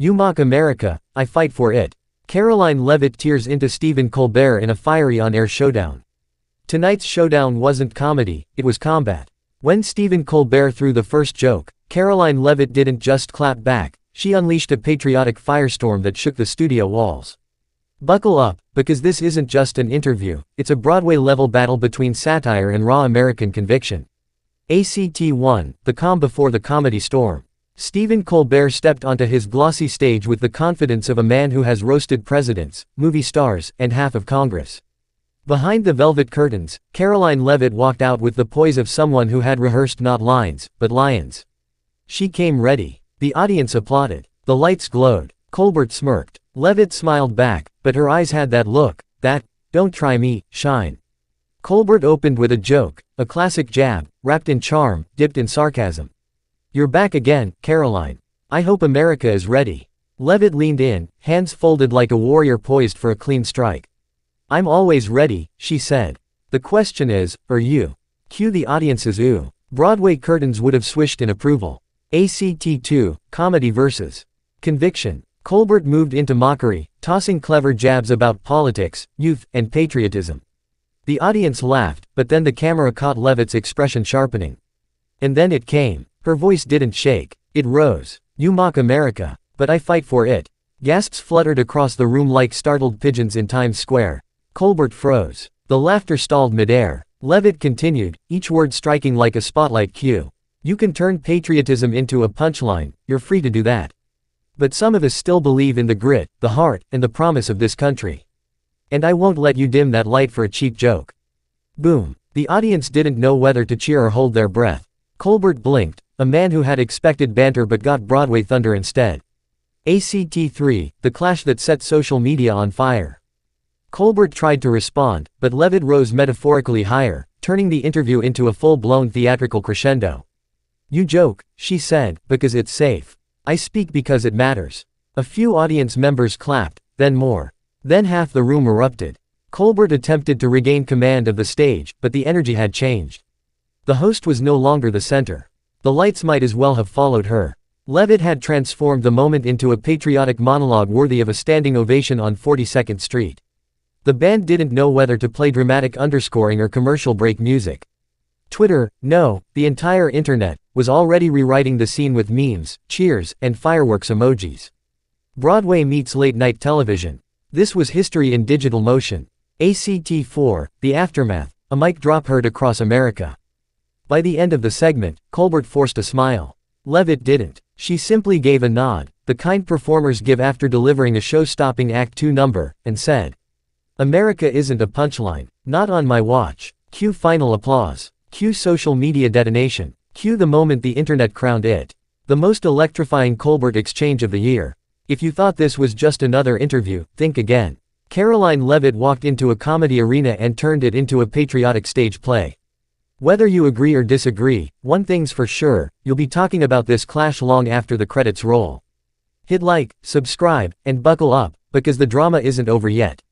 You mock America, I fight for it. Karoline Leavitt tears into Stephen Colbert in a fiery on-air showdown. Tonight's showdown wasn't comedy, it was combat. When Stephen Colbert threw the first joke, Karoline Leavitt didn't just clap back, she unleashed a patriotic firestorm that shook the studio walls. Buckle up, because this isn't just an interview, it's a Broadway-level battle between satire and raw American conviction. Act 1, the calm before the comedy storm. Stephen Colbert stepped onto his glossy stage with the confidence of a man who has roasted presidents, movie stars, and half of Congress. Behind the velvet curtains, Karoline Leavitt walked out with the poise of someone who had rehearsed not lines, but lions. She came ready. The audience applauded. The lights glowed. Colbert smirked. Leavitt smiled back, but her eyes had that look, that, "Don't try me, shine." Colbert opened with a joke, a classic jab, wrapped in charm, dipped in sarcasm. "You're back again, Karoline. I hope America is ready." Leavitt leaned in, hands folded like a warrior poised for a clean strike. "I'm always ready," she said. "The question is, are you?" Cue the audience's ooh. Broadway curtains would have swished in approval. Act 2, comedy versus conviction. Colbert moved into mockery, tossing clever jabs about politics, youth, and patriotism. The audience laughed, but then the camera caught Leavitt's expression sharpening. And then it came. Her voice didn't shake. It rose. "You mock America, but I fight for it." Gasps fluttered across the room like startled pigeons in Times Square. Colbert froze. The laughter stalled midair. Leavitt continued, each word striking like a spotlight cue. "You can turn patriotism into a punchline, you're free to do that. But some of us still believe in the grit, the heart, and the promise of this country. And I won't let you dim that light for a cheap joke." Boom. The audience didn't know whether to cheer or hold their breath. Colbert blinked, a man who had expected banter but got Broadway thunder instead. Act 3, the clash that set social media on fire. Colbert tried to respond, but Leavitt rose metaphorically higher, turning the interview into a full-blown theatrical crescendo. "You joke," she said, "because it's safe. I speak because it matters." A few audience members clapped, then more. Then half the room erupted. Colbert attempted to regain command of the stage, but the energy had changed. The host was no longer the center. The lights might as well have followed her. Leavitt had transformed the moment into a patriotic monologue worthy of a standing ovation on 42nd Street. The band didn't know whether to play dramatic underscoring or commercial break music. Twitter, no, the entire internet, was already rewriting the scene with memes, cheers, and fireworks emojis. Broadway meets late-night television. This was history in digital motion. Act 4, the aftermath, a mic drop heard across America. By the end of the segment, Colbert forced a smile. Leavitt didn't. She simply gave a nod, the kind performers give after delivering a show-stopping Act 2 number, and said, "America isn't a punchline. Not on my watch." Cue final applause. Cue social media detonation. Cue the moment the internet crowned it the most electrifying Colbert exchange of the year. If you thought this was just another interview, think again. Karoline Leavitt walked into a comedy arena and turned it into a patriotic stage play. Whether you agree or disagree, one thing's for sure, you'll be talking about this clash long after the credits roll. Hit like, subscribe, and buckle up, because the drama isn't over yet.